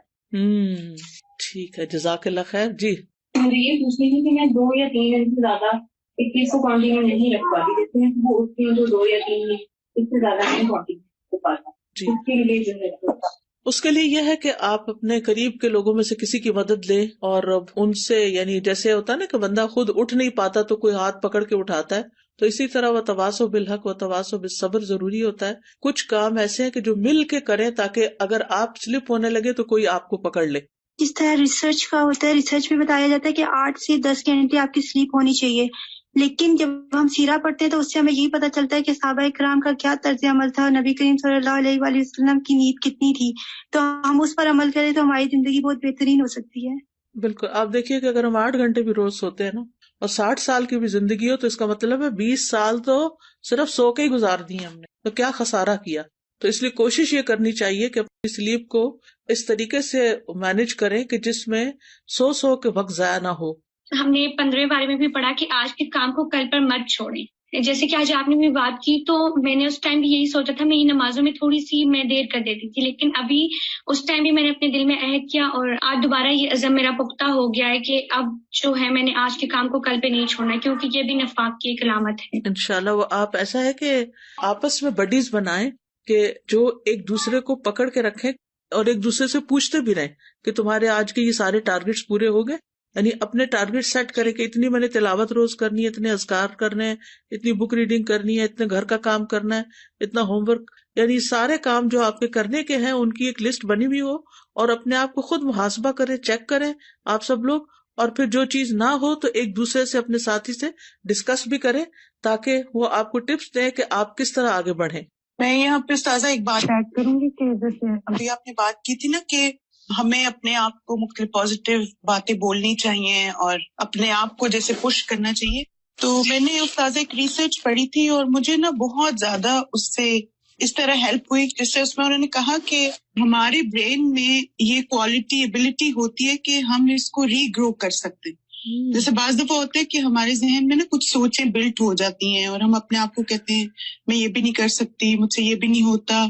ٹھیک ہے, جزاک اللہ خیر. جی مجھے یہ پوچھنی تھی کہ میں 2 یا 3 دن سے زیادہ ایک چیز کو کنٹینیو نہیں رکھ پاتی, جیسے میں وہ اٹھتی ہوں تو 2 یا 3 دن اس سے زیادہ نہیں کنٹینیو کر پاتا. جی, اس کے لیے جو ہے اس کے لیے یہ ہے کہ آپ اپنے قریب کے لوگوں میں سے کسی کی مدد لیں اور ان سے, یعنی جیسے ہوتا ہے نا کہ بندہ خود اٹھ نہیں پاتا تو کوئی ہاتھ پکڑ کے اٹھاتا ہے, تو اسی طرح وہ تواصو بالحق و تواصو بالصبر ضروری ہوتا ہے. کچھ کام ایسے ہیں کہ جو مل کے کریں تاکہ اگر آپ سلپ ہونے لگے تو کوئی آپ کو پکڑ لے. جس طرح ریسرچ کا ہوتا ہے, ریسرچ میں بتایا جاتا ہے کہ 8 سے 10 گھنٹے آپ کی سلیپ ہونی چاہیے, لیکن جب ہم سیرہ پڑھتے ہیں تو اس سے ہمیں یہی پتہ چلتا ہے کہ صحابہ کرام کا کیا طرز عمل تھا اور نبی کریم صلی اللہ علیہ وآلہ وسلم کی نیند کتنی تھی. تو ہم اس پر عمل کریں تو ہماری زندگی بہت بہترین ہو سکتی ہے. بالکل, آپ دیکھیے کہ اگر ہم 8 گھنٹے بھی روز سوتے ہیں نا اور 60 سال کی بھی زندگی ہو تو اس کا مطلب ہے 20 سال تو صرف سو کے ہی گزار دی ہم نے, تو کیا خسارہ کیا. تو اس لیے کوشش یہ کرنی چاہیے کہ اپنی سلیپ کو اس طریقے سے مینج کریں کہ جس میں سو کے وقت ضائع نہ ہو. ہم نے 15 بارے میں بھی پڑھا کہ آج کے کام کو کل پر مت چھوڑیں. جیسے کہ آج آپ نے بھی بات کی تو میں نے اس ٹائم بھی یہی سوچا تھا, میں نمازوں میں تھوڑی سی میں دیر کر دیتی تھی, لیکن ابھی اس ٹائم بھی میں نے اپنے دل میں عہد کیا اور آج دوبارہ یہ عزم میرا پختہ ہو گیا ہے کہ اب جو ہے میں نے آج کے کام کو کل پہ نہیں چھوڑنا, کیونکہ یہ بھی نفاق کی ایک علامت ہے. انشاءاللہ وہ آپ ایسا ہے کہ آپس میں بڈیز بنائیں کہ جو ایک دوسرے کو پکڑ کے رکھیں اور ایک دوسرے سے پوچھتے بھی رہیں کہ تمہارے آج کے یہ سارے ٹارگٹس پورے ہو گئے. یعنی اپنے ٹارگٹ سیٹ کرے کہ اتنی میں نے تلاوت روز کرنی ہے, اتنے اذکار کرنے ہیں, اتنی بک ریڈنگ کرنی ہے, اتنے گھر کا کام کرنا ہے, اتنا ہوم ورک, یعنی سارے کام جو آپ کے کرنے کے ہیں ان کی ایک لسٹ بنی ہوئی ہو اور اپنے آپ کو خود محاسبہ کریں, چیک کریں آپ سب لوگ, اور پھر جو چیز نہ ہو تو ایک دوسرے سے اپنے ساتھی سے ڈسکس بھی کریں تاکہ وہ آپ کو ٹپس دیں کہ آپ کس طرح آگے بڑھیں. میں یہاں پہ استاذہ ایک بات ایڈ کروں گی کہ جیسے ابھی آپ نے بات کی تھی نا کہ ہمیں اپنے آپ کو مختلف پازیٹیو باتیں بولنی چاہیے اور اپنے آپ کو جیسے پش کرنا چاہیے. تو میں نے استاذہ ایک ریسرچ پڑھی تھی اور مجھے نا بہت زیادہ اس سے اس طرح ہیلپ ہوئی، جس سے اس میں انہوں نے کہا کہ ہمارے برین میں یہ کوالٹی ایبلٹی ہوتی ہے کہ ہم اس کو ری گرو کر سکتے ہیں. جیسے بعض دفعہ ہوتا ہے کہ ہمارے ذہن میں نا کچھ سوچیں بلٹ ہو جاتی ہیں اور ہم اپنے آپ کو کہتے ہیں میں یہ بھی نہیں کر سکتی، مجھ سے یہ بھی نہیں ہوتا.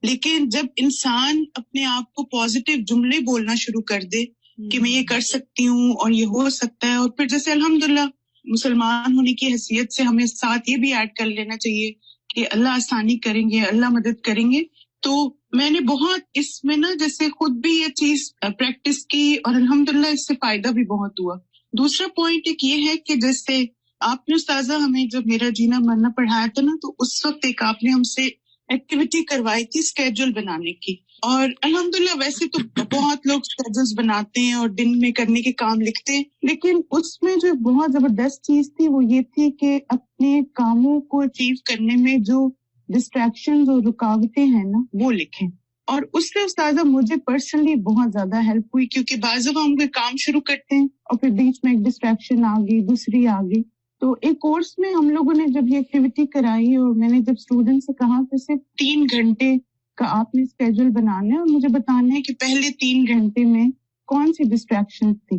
لیکن جب انسان اپنے آپ کو پازیٹیو جملے بولنا شروع کر دے کہ میں یہ کر سکتی ہوں اور یہ ہو سکتا ہے، اور پھر جیسے الحمدللہ مسلمان ہونے کی حیثیت سے ہمیں ساتھ یہ بھی ایڈ کر لینا چاہیے کہ اللہ آسانی کریں گے، اللہ مدد کریں گے. تو میں نے بہت اس میں نا جیسے خود بھی یہ چیز پریکٹس کی اور الحمدللہ اس سے فائدہ بھی بہت ہوا. دوسرا پوائنٹ ایک یہ ہے کہ جیسے آپ نے استاذہ ہمیں جب میرا جینا مرنا پڑھایا تھا نا تو اس وقت ایک آپ نے ہم سے ایکٹیویٹی کروائی تھی اسکیڈول بنانے کی، اور الحمدللہ ویسے تو بہت لوگ اسکیڈولز بناتے ہیں اور دن میں کرنے کے کام لکھتے ہیں، لیکن اس میں جو بہت زبردست چیز تھی وہ یہ تھی کہ اپنے کاموں کو اچیو کرنے میں جو ڈسٹریکشنز اور رکاوٹیں ہیں نا وہ لکھیں. اور اس سے استاذہ مجھے پرسنلی بہت زیادہ ہیلپ ہوئی، کیونکہ بعض دفعہ ہم کوئی کام شروع کرتے ہیں اور پھر بیچ میں ایک ڈسٹریکشن آ گئی، دوسری آ گئی. تو ایک کورس میں ہم لوگوں نے جب یہ ایکٹیویٹی کرائی اور میں نے جب اسٹوڈنٹ سے کہا کہ صرف 3 گھنٹے کا آپ نے اسکیڈول بنانا ہے اور مجھے بتانا ہے کہ پہلے 3 گھنٹے میں کون سی ڈسٹریکشن تھی،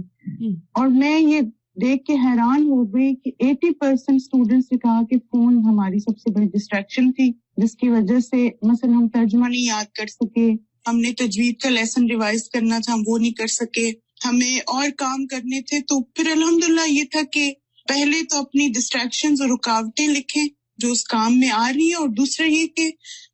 اور میں یہ دیکھ کے حیران ہو گئی کہ 80% اسٹوڈنٹس نے کہا کہ فون ہماری سب سے بڑی ڈسٹریکشن تھی، جس کی وجہ سے مثلا ہم ترجمہ نہیں یاد کر سکے، ہم نے تجوید کا لیسن ریوائز کرنا تھا ہم وہ نہیں کر سکے، ہمیں اور کام کرنے تھے. تو پھر الحمدللہ یہ تھا کہ پہلے تو اپنی ڈسٹریکشنز اور رکاوٹیں لکھیں جو اس کام میں آ رہی ہے، اور دوسرا یہ کہ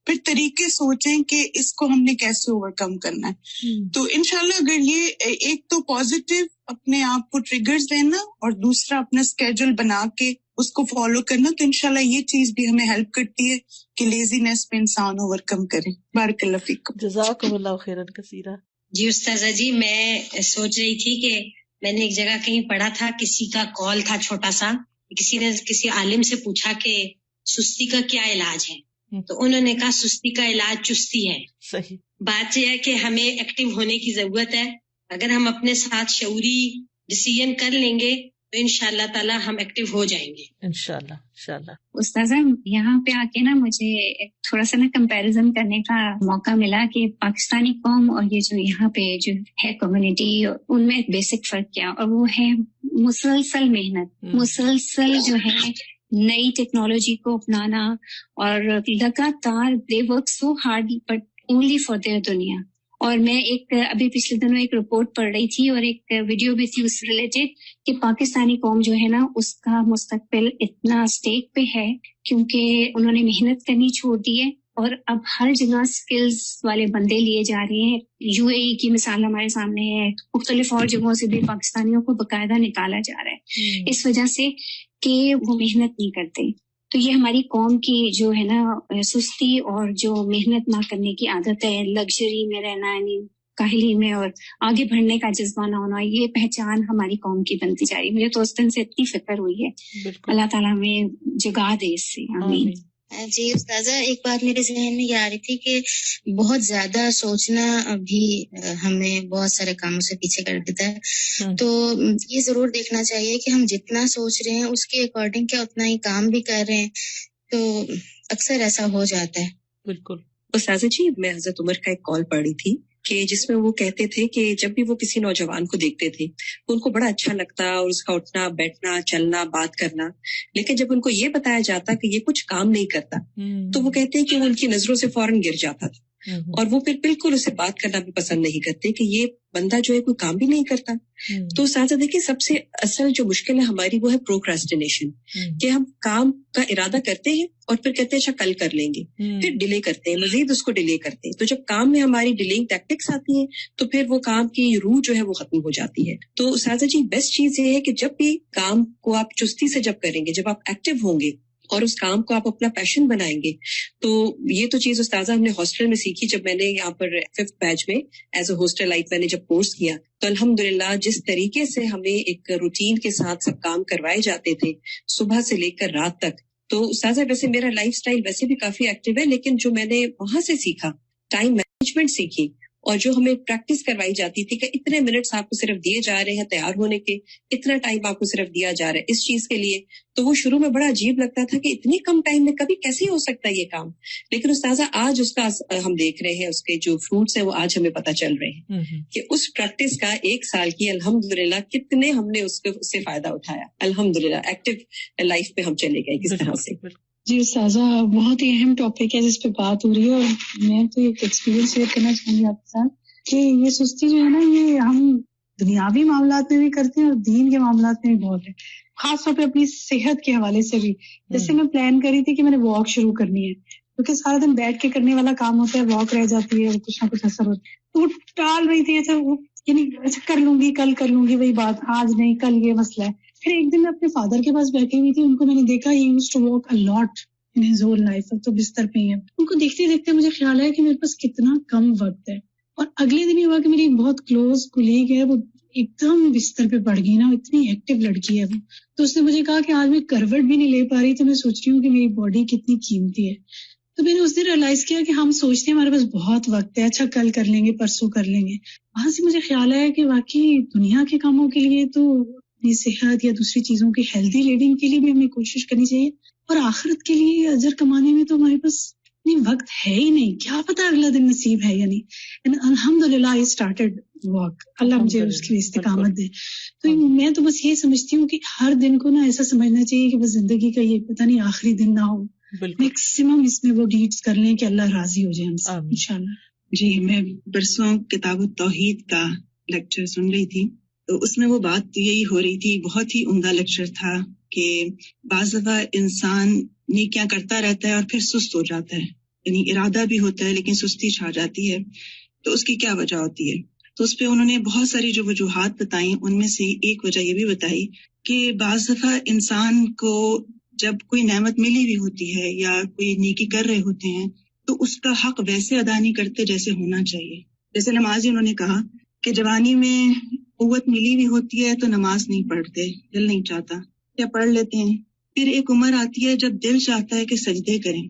پھر طریقے سوچیں کہ اس کو ہم نے کیسے اوور کم کرنا ہے. تو انشاءاللہ اگر یہ ایک تو پازیٹیو اپنے آپ کو ٹریگرز دینا اور دوسرا اپنا اسکیڈول بنا کے اس کو فالو کرنا، تو انشاءاللہ یہ چیز بھی ہمیں ہیلپ کرتی ہے کہ لیزینس پہ انسان اوور کم کرے. بارک اللہ فیکم. جزاکم اللہ خیرا کثیرا. جی استاذہ جی، میں سوچ رہی تھی کہ میں نے ایک جگہ کہیں پڑھا تھا، کسی کا کال تھا چھوٹا سا، کسی نے کسی عالم سے پوچھا کہ سستی کا کیا علاج ہے، تو انہوں نے کہا سستی کا علاج چستی ہے. صحیح بات یہ ہے کہ ہمیں ایکٹیو ہونے کی ضرورت ہے. اگر ہم اپنے ساتھ شعوری ڈیسیژن کر لیں گے تو انشاءاللہ تعالی ہم ایکٹیو ہو جائیں گے انشاءاللہ. استاذہ یہاں پہ آ کے نا مجھے تھوڑا سا نا کمپیریزن کرنے کا موقع ملا کہ پاکستانی قوم اور یہ جو یہاں پہ جو ہے کمیونٹی، ان میں ایک بیسک فرق کیا، اور وہ ہے مسلسل محنت، مسلسل جو ہے نئی ٹیکنالوجی کو اپنانا، اور لگاتار they work so hard but only for their دنیا. اور میں ایک ابھی پچھلے دنوں ایک رپورٹ پڑھ رہی تھی اور ایک ویڈیو بھی تھی اس سے ریلیٹڈ کہ پاکستانی قوم جو ہے نا اس کا مستقبل اتنا اسٹیک پہ ہے کیونکہ انہوں نے محنت کرنی چھوڑ دی ہے، اور اب ہر جگہ سکلز والے بندے لیے جا رہے ہیں. UAE کی مثال ہمارے سامنے ہے، مختلف اور جگہوں سے بھی پاکستانیوں کو باقاعدہ نکالا جا رہا ہے اس وجہ سے کہ وہ محنت نہیں کرتے. تو یہ ہماری قوم کی جو ہے نا سستی اور جو محنت نہ کرنے کی عادت ہے، لگژری میں رہنا، یعنی کاہلی میں، اور آگے بڑھنے کا جذبہ نہ ہونا، یہ پہچان ہماری قوم کی بنتی جا رہی. مجھے تو اس دن سے اتنی فکر ہوئی ہے، اللہ تعالیٰ ہمیں جگا دے اس سے، آمین. جی استاذہ، ایک بات میرے ذہن میں یہ آ رہی تھی کہ بہت زیادہ سوچنا بھی ہمیں بہت سارے کاموں سے پیچھے کر دیتا ہے. تو یہ ضرور دیکھنا چاہیے کہ ہم جتنا سوچ رہے ہیں اس کے اکارڈنگ کیا اتنا ہی کام بھی کر رہے ہیں، تو اکثر ایسا ہو جاتا ہے. بالکل. استاذہ جی، میں حضرت عمر کا ایک کال پڑھی تھی کہ جس میں وہ کہتے تھے کہ جب بھی وہ کسی نوجوان کو دیکھتے تھے تو ان کو بڑا اچھا لگتا اور اس کا اٹھنا بیٹھنا چلنا بات کرنا، لیکن جب ان کو یہ بتایا جاتا کہ یہ کچھ کام نہیں کرتا تو وہ کہتے ہیں کہ وہ ان کی نظروں سے فوراً گر جاتا تھا، اور وہ پھر بالکل اسے بات کرنا بھی پسند نہیں کرتے کہ یہ بندہ جو ہے کوئی کام بھی نہیں کرتا. تو ساتھ دیکھیں سب سے اصل جو مشکل ہے ہماری وہ ہے پروکراسٹینیشن، کہ ہم کام کا ارادہ کرتے ہیں اور پھر کہتے ہیں اچھا کل کر لیں گے، پھر ڈیلے کرتے ہیں، مزید اس کو ڈیلے کرتے ہیں. تو جب کام میں ہماری ڈیلینگ ٹیکٹکس آتی ہیں تو پھر وہ کام کی روح جو ہے وہ ختم ہو جاتی ہے. تو ساتھ جی بیسٹ چیز یہ ہے کہ جب بھی کام کو آپ چستی سے جب کریں گے، جب آپ ایکٹیو ہوں گے اور اس کام کو آپ اپنا پیشن بنائیں گے. تو یہ تو چیز استاذہ ہم نے ہاسٹل میں سیکھی. جب میں نے یہاں پر 5th بیچ میں ایز اے ہاسٹل لائف میں نے جب کورس کیا تو الحمدللہ جس طریقے سے ہمیں ایک روٹین کے ساتھ سب کام کروائے جاتے تھے صبح سے لے کر رات تک. تو استاذہ ویسے میرا لائف سٹائل ویسے بھی کافی ایکٹیو ہے, لیکن جو میں نے وہاں سے سیکھا ٹائم مینجمنٹ سیکھی, اور جو ہمیں پریکٹس کروائی جاتی تھی کہ اتنے منٹس آپ کو صرف دیے جا رہے ہیں تیار ہونے کے, اتنا ٹائم آپ کو صرف دیا جا رہا ہے اس چیز کے لیے, تو وہ شروع میں بڑا عجیب لگتا تھا کہ اتنی کم ٹائم میں کبھی کیسے ہو سکتا ہے یہ کام. لیکن استاذہ آج اس کا ہم دیکھ رہے ہیں, اس کے جو فروٹس ہیں وہ آج ہمیں پتہ چل رہے ہیں کہ اس پریکٹس کا 1 سال کی الحمدللہ کتنے ہم نے اس سے فائدہ اٹھایا. الحمدللہ ایکٹیو لائف پہ ہم چلے گئے کس طرح سے. جی استاذہ, بہت ہی اہم ٹاپک ہے جس پہ بات ہو رہی ہے, اور میں تو ایک ایکسپیرینس شیئر کرنا چاہوں گی آپ کے ساتھ کہ یہ سستی جو ہے نا, یہ ہم دنیاوی معاملات میں بھی کرتے ہیں اور دین کے معاملات میں بھی بہت ہے, خاص طور پہ اپنی صحت کے حوالے سے بھی. جیسے میں پلان کری تھی کہ میں نے واک شروع کرنی ہے, کیونکہ سارا دن بیٹھ کے کرنے والا کام ہوتا ہے, واک رہ جاتی ہے, کچھ نہ کچھ اثر ہوتا ہے, تو وہ ٹال رہی تھی. اچھا کر لوں گی, کل کر لوں گی, وہی بات, آج نہیں کل یہ مسئلہ ہے. پھر ایک دن میں اپنے فادر کے پاس بیٹھی ہوئی تھی, ان کو میں نے دیکھا ہی used to walk a lot in his whole life, اب تو بستر پہ ہی ہے. ان کو دیکھتے دیکھتے مجھے خیال آیا کہ میرے پاس کتنا کم وقت ہے. اور اگلے دن یہ ہوا کہ میری ایک بہت کلوز کولیگ ہے, وہ ایک دم بستر پہ پڑ گئی نا, اتنی ایکٹیو لڑکی ہے وہ, تو اس نے مجھے کہا کہ آج میں کروٹ بھی نہیں لے پا رہی, تو میں سوچ رہی ہوں کہ میری باڈی کتنی قیمتی ہے. تو میں نے اس دن ریئلائز کیا کہ ہم سوچتے ہیں ہمارے پاس بہت وقت ہے, اچھا کل کر لیں گے, پرسوں کر لیں گے. وہاں سے مجھے خیال آیا کہ واقعی دنیا کے کاموں کے لیے تو اپنی صحت یا دوسری چیزوں کی ہیلدی لیونگ کے لیے بھی ہمیں کوشش کرنی چاہیے, اور آخرت کے لیے اجر کمانے میں تو ہمارے پاس وقت ہے ہی نہیں, کیا پتا اگلا دن نصیب ہے یا نہیں. الحمدللہ آئی اسٹارٹڈ واک, اللہ مجھے اس کی استقامت دے. تو میں تو بس یہ سمجھتی ہوں کہ ہر دن کو نا ایسا سمجھنا چاہیے کہ بس زندگی کا یہ پتہ نہیں آخری دن نہ ہو, میکسیمم اس میں وہ ڈیڈز کر لیں کہ اللہ راضی ہو جائے ہم سے انشاءاللہ. جی, میں برسوں کتاب التوحید کا لیکچر سن رہی تھی, تو اس میں وہ بات یہی ہو رہی تھی, بہت ہی عمدہ لیکچر تھا کہ بعض دفعہ انسان نیکیاں کرتا رہتا ہے اور پھر سست ہو جاتا ہے, یعنی ارادہ بھی ہوتا ہے لیکن سستی چھا جاتی ہے, تو اس کی کیا وجہ ہوتی ہے. تو اس پہ انہوں نے بہت ساری جو وجوہات بتائیں, ان میں سے ایک وجہ یہ بھی بتائی کہ بعض دفعہ انسان کو جب کوئی نعمت ملی ہوئی ہوتی ہے یا کوئی نیکی کر رہے ہوتے ہیں تو اس کا حق ویسے ادا نہیں کرتے جیسے ہونا چاہیے. جیسے نمازی انہوں نے کہا کہ جوانی میں قوت ملی ہوئی ہوتی ہے تو نماز نہیں پڑھتے, دل نہیں چاہتا, یا پڑھ لیتے ہیں. پھر ایک عمر آتی ہے جب دل چاہتا ہے کہ سجدے کریں,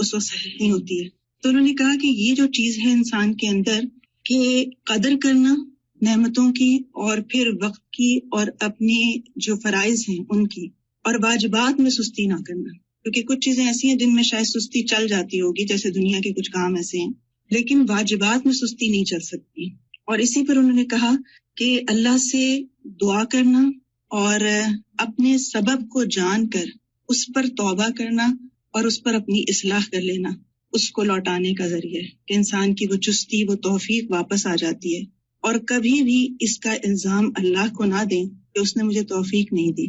اس وقت سجدے نہیں ہوتی ہے. تو انہوں نے کہا کہ یہ جو چیز ہے انسان کے اندر کہ قدر کرنا نعمتوں کی, اور پھر وقت کی, اور اپنے جو فرائض ہیں ان کی, اور واجبات میں سستی نہ کرنا. کیونکہ کچھ چیزیں ایسی ہیں جن میں شاید سستی چل جاتی ہوگی, جیسے دنیا کے کچھ کام ایسے ہیں, لیکن واجبات میں سستی نہیں چل سکتی. اور اسی پر انہوں نے کہا کہ اللہ سے دعا کرنا اور اپنے سبب کو جان کر اس پر توبہ کرنا اور اس پر اپنی اصلاح کر لینا, اس کو لوٹانے کا ذریعہ ہے کہ انسان کی وہ چستی, وہ توفیق واپس آ جاتی ہے. اور کبھی بھی اس کا الزام اللہ کو نہ دیں کہ اس نے مجھے توفیق نہیں دی,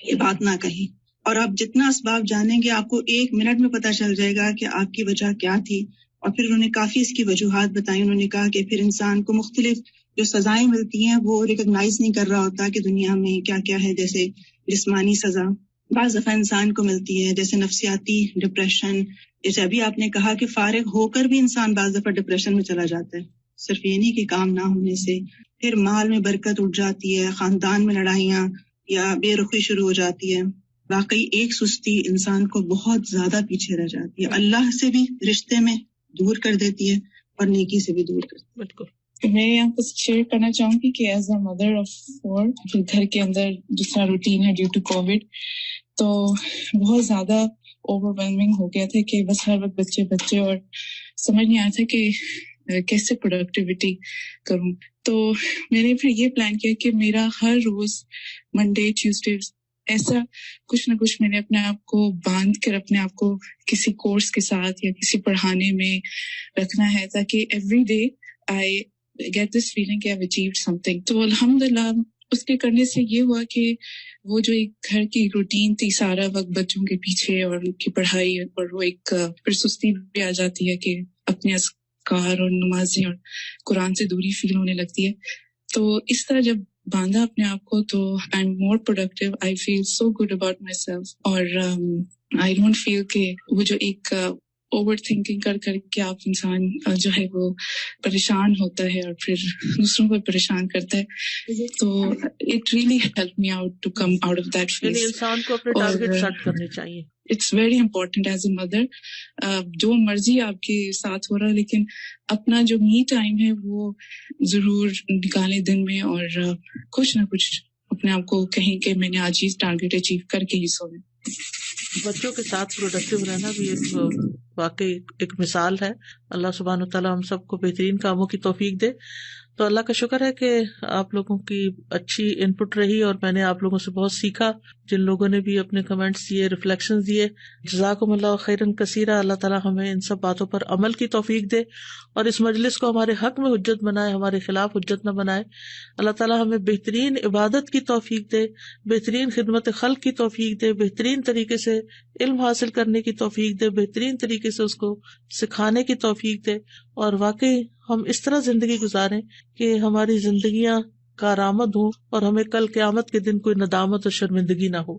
یہ بات نہ کہیں. اور آپ جتنا اسباب جانیں گے آپ کو 1 منٹ میں پتہ چل جائے گا کہ آپ کی وجہ کیا تھی. اور پھر انہوں نے کافی اس کی وجوہات بتائی. انہوں نے کہا کہ پھر انسان کو مختلف جو سزائیں ملتی ہیں وہ ریکگنائز نہیں کر رہا ہوتا کہ دنیا میں کیا کیا ہے. جیسے جسمانی سزا بعض دفعہ انسان کو ملتی ہے, جیسے نفسیاتی ڈپریشن. جیسے ابھی آپ نے کہا کہ فارغ ہو کر بھی انسان بعض دفعہ ڈپریشن میں چلا جاتا ہے, صرف یہ نہیں کہ کام نہ ہونے سے. پھر مال میں برکت اٹھ جاتی ہے, خاندان میں لڑائیاں یا بے رخی شروع ہو جاتی ہے. واقعی ایک سستی انسان کو بہت زیادہ پیچھے رہ جاتی ہے, اللہ سے بھی رشتے میں دور کر دیتی ہے اور نیکی سے بھی دور کرتی ہے. بالکل. میں یہاں پر شیئر کرنا چاہوں گی کہ ایز اے مدر آف 4 پھر گھر کے اندر جس طرح روٹین ہے ڈیو ٹو کووڈ, تو بہت زیادہ اوور ویلمنگ ہو گیا تھا کہ بس ہر وقت بچے اور سمجھ نہیں آیا تھا کہ کیسے پروڈکٹیوٹی کروں. تو میں نے پھر یہ پلان کیا کہ میرا ہر روز منڈے ٹیوزڈے ایسا کچھ نہ کچھ میں نے اپنے آپ کو باندھ کر اپنے آپ کو کسی کورس کے ساتھ یا کسی پڑھانے میں رکھنا ہے, تاکہ every day I get this feeling کہ I've achieved something. تو الحمدللہ اس کے کرنے سے یہ ہوا کہ وہ جو ایک گھر کی روٹین تھی, سارا وقت بچوں کے پیچھے اور ان کی پڑھائی, اور وہ ایک پھر سستی بھی آ جاتی ہے کہ اپنے اذکار اور نمازیں اور قرآن سے دوری فیل ہونے لگتی ہے. تو اس طرح جب باندھا اپنے آپ کو تو I am more productive, I feel so good about myself, اور آئی ڈونٹ فیل کہ وہ جو ایک اوور تھنکنگ کر کے آپ انسان جو ہے وہ پریشان ہوتا ہے اور پھر دوسروں کو پریشان کرتا ہے, تو it really help me out to come out of that phase. انسان کو اپنے ٹارگیٹ سیٹ کرنے چاہیے. It's very important as a mother, جو مرضی آپ کے ساتھ ہو رہا ہے لیکن اپنا جو می ٹائم ہے وہ ضرور نکالیں دن میں, اور کچھ نہ کچھ اپنے آپ کو کہیں کہ میں نے آج یہ ٹارگیٹ اچیو کر کے ہی سونا. بچوں کے ساتھ پروڈکٹیو رہنا بھی ایک واقعی ایک مثال ہے. اللہ سبحانہ وتعالیٰ ہم سب کو بہترین کاموں کی توفیق دے. تو اللہ کا شکر ہے کہ آپ لوگوں کی اچھی ان پٹ رہی اور میں نے آپ لوگوں سے بہت سیکھا. جن لوگوں نے بھی اپنے کمنٹس دیے, ریفلیکشنز دیے, جزاکم اللہ خیرن کثیرا. اللہ تعالیٰ ہمیں ان سب باتوں پر عمل کی توفیق دے اور اس مجلس کو ہمارے حق میں حجت بنائے, ہمارے خلاف حجت نہ بنائے. اللہ تعالیٰ ہمیں بہترین عبادت کی توفیق دے, بہترین خدمت خلق کی توفیق دے, بہترین طریقے سے علم حاصل کرنے کی توفیق دے, بہترین طریقے سے اس کو سکھانے کی توفیق دے, اور واقعی ہم اس طرح زندگی گزاریں کہ ہماری زندگیاں کارآمد ہوں اور ہمیں کل قیامت کے دن کوئی ندامت اور شرمندگی نہ ہو.